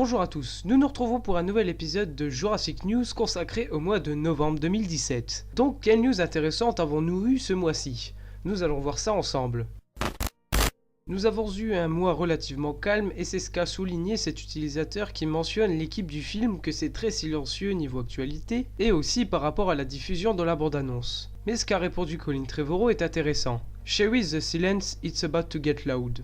Bonjour à tous, nous nous retrouvons pour un nouvel épisode de Jurassic News consacré au mois de novembre 2017. Donc, quelle news intéressante avons-nous eu ce mois-ci? Nous allons voir ça ensemble. Nous avons eu un mois relativement calme et c'est ce qu'a souligné cet utilisateur qui mentionne l'équipe du film que c'est très silencieux niveau actualité et aussi par rapport à la diffusion de la bande-annonce. Mais ce qu'a répondu Colin Trevorrow est intéressant. Cherish the silence, it's about to get loud.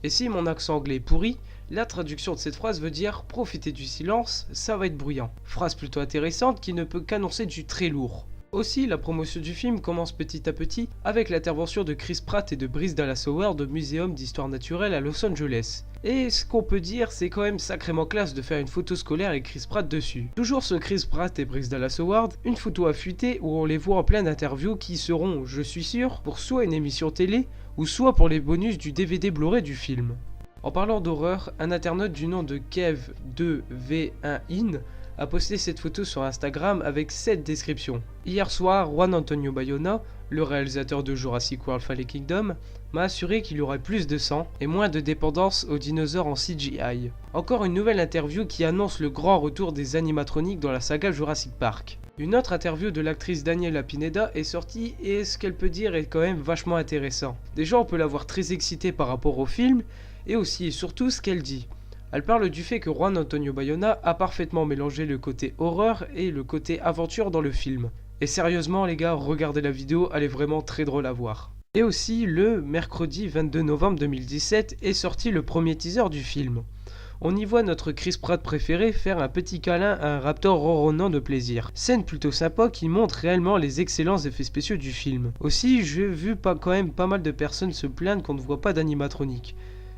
Et si mon accent anglais est pourri, la traduction de cette phrase veut dire « profitez du silence, ça va être bruyant ». Phrase plutôt intéressante qui ne peut qu'annoncer du très lourd. Aussi, la promotion du film commence petit à petit avec l'intervention de Chris Pratt et de Bryce Dallas Howard au Muséum d'Histoire Naturelle à Los Angeles. Et ce qu'on peut dire, c'est quand même sacrément classe de faire une photo scolaire avec Chris Pratt dessus. Toujours ce Chris Pratt et Bryce Dallas Howard, une photo affûtée où on les voit en pleine interview qui seront, je suis sûr, pour soit une émission télé ou soit pour les bonus du DVD Blu-ray du film. En parlant d'horreur, un internaute du nom de Kev2V1in a posté cette photo sur Instagram avec cette description. Hier soir, Juan Antonio Bayona, le réalisateur de Jurassic World Fallen Kingdom, m'a assuré qu'il y aurait plus de sang et moins de dépendance aux dinosaures en CGI. Encore une nouvelle interview qui annonce le grand retour des animatroniques dans la saga Jurassic Park. Une autre interview de l'actrice Daniela Pineda est sortie et ce qu'elle peut dire est quand même vachement intéressant. Déjà on peut la voir très excitée par rapport au film et aussi et surtout ce qu'elle dit. Elle parle du fait que Juan Antonio Bayona a parfaitement mélangé le côté horreur et le côté aventure dans le film. Et sérieusement les gars, regardez la vidéo, elle est vraiment très drôle à voir. Et aussi, le mercredi 22 novembre 2017 est sorti le premier teaser du film. On y voit notre Chris Pratt préféré faire un petit câlin à un raptor ronronnant de plaisir. Scène plutôt sympa qui montre réellement les excellents effets spéciaux du film. Aussi, j'ai vu quand même pas mal de personnes se plaindre qu'on ne voit pas d'animatronique.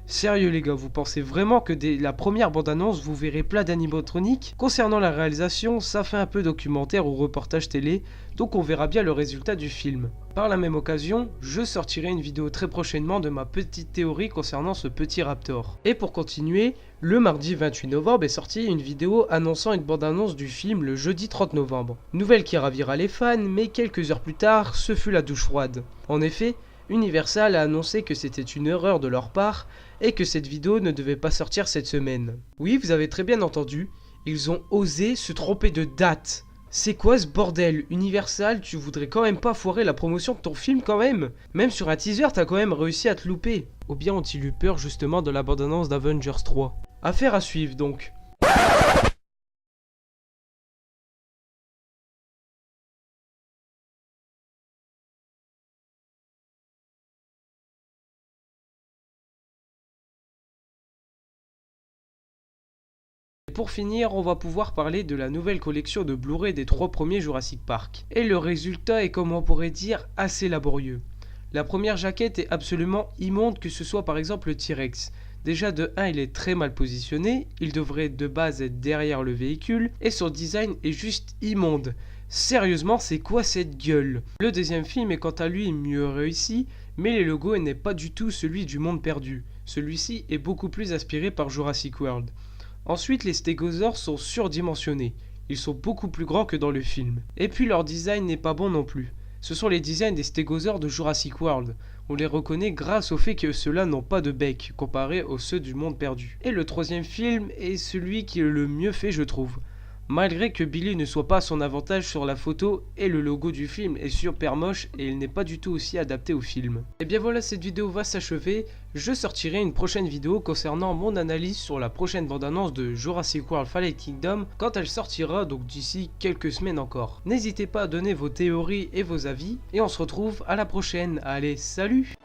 Sérieux les gars, vous pensez vraiment que dès la première bande-annonce vous verrez plein d'animatroniques? Concernant la réalisation, ça fait un peu documentaire ou reportage télé, donc on verra bien le résultat du film. Par la même occasion, je sortirai une vidéo très prochainement de ma petite théorie concernant ce petit raptor. Et pour continuer, le mardi 28 novembre est sortie une vidéo annonçant une bande-annonce du film le jeudi 30 novembre. Nouvelle qui ravira les fans, mais quelques heures plus tard, ce fut la douche froide. En effet, Universal a annoncé que c'était une erreur de leur part et que cette vidéo ne devait pas sortir cette semaine. Oui, vous avez très bien entendu, ils ont osé se tromper de date. C'est quoi ce bordel? Universal, tu voudrais quand même pas foirer la promotion de ton film quand même? Même sur un teaser, t'as quand même réussi à te louper. Ou bien ont-ils eu peur justement de la bande-annonce d'Avengers 3? Affaire à suivre donc. Pour finir, on va pouvoir parler de la nouvelle collection de Blu-ray des 3 premiers Jurassic Park. Et le résultat est, comme on pourrait dire, assez laborieux. La première jaquette est absolument immonde, que ce soit par exemple le T-Rex. Déjà de 1 il est très mal positionné, il devrait de base être derrière le véhicule, et son design est juste immonde. Sérieusement, c'est quoi cette gueule? Le deuxième film est quant à lui mieux réussi, mais le logo n'est pas du tout celui du Monde Perdu. Celui-ci est beaucoup plus inspiré par Jurassic World. Ensuite, les stégosaures sont surdimensionnés. Ils sont beaucoup plus grands que dans le film. Et puis leur design n'est pas bon non plus. Ce sont les designs des stégosaures de Jurassic World. On les reconnaît grâce au fait que ceux-là n'ont pas de bec, comparé aux ceux du Monde Perdu. Et le troisième film est celui qui est le mieux fait je trouve. Malgré que Billy ne soit pas à son avantage sur la photo et le logo du film est super moche et il n'est pas du tout aussi adapté au film. Et bien voilà, cette vidéo va s'achever. Je sortirai une prochaine vidéo concernant mon analyse sur la prochaine bande-annonce de Jurassic World Fallen Kingdom quand elle sortira, donc d'ici quelques semaines encore. N'hésitez pas à donner vos théories et vos avis et on se retrouve à la prochaine. Allez, salut!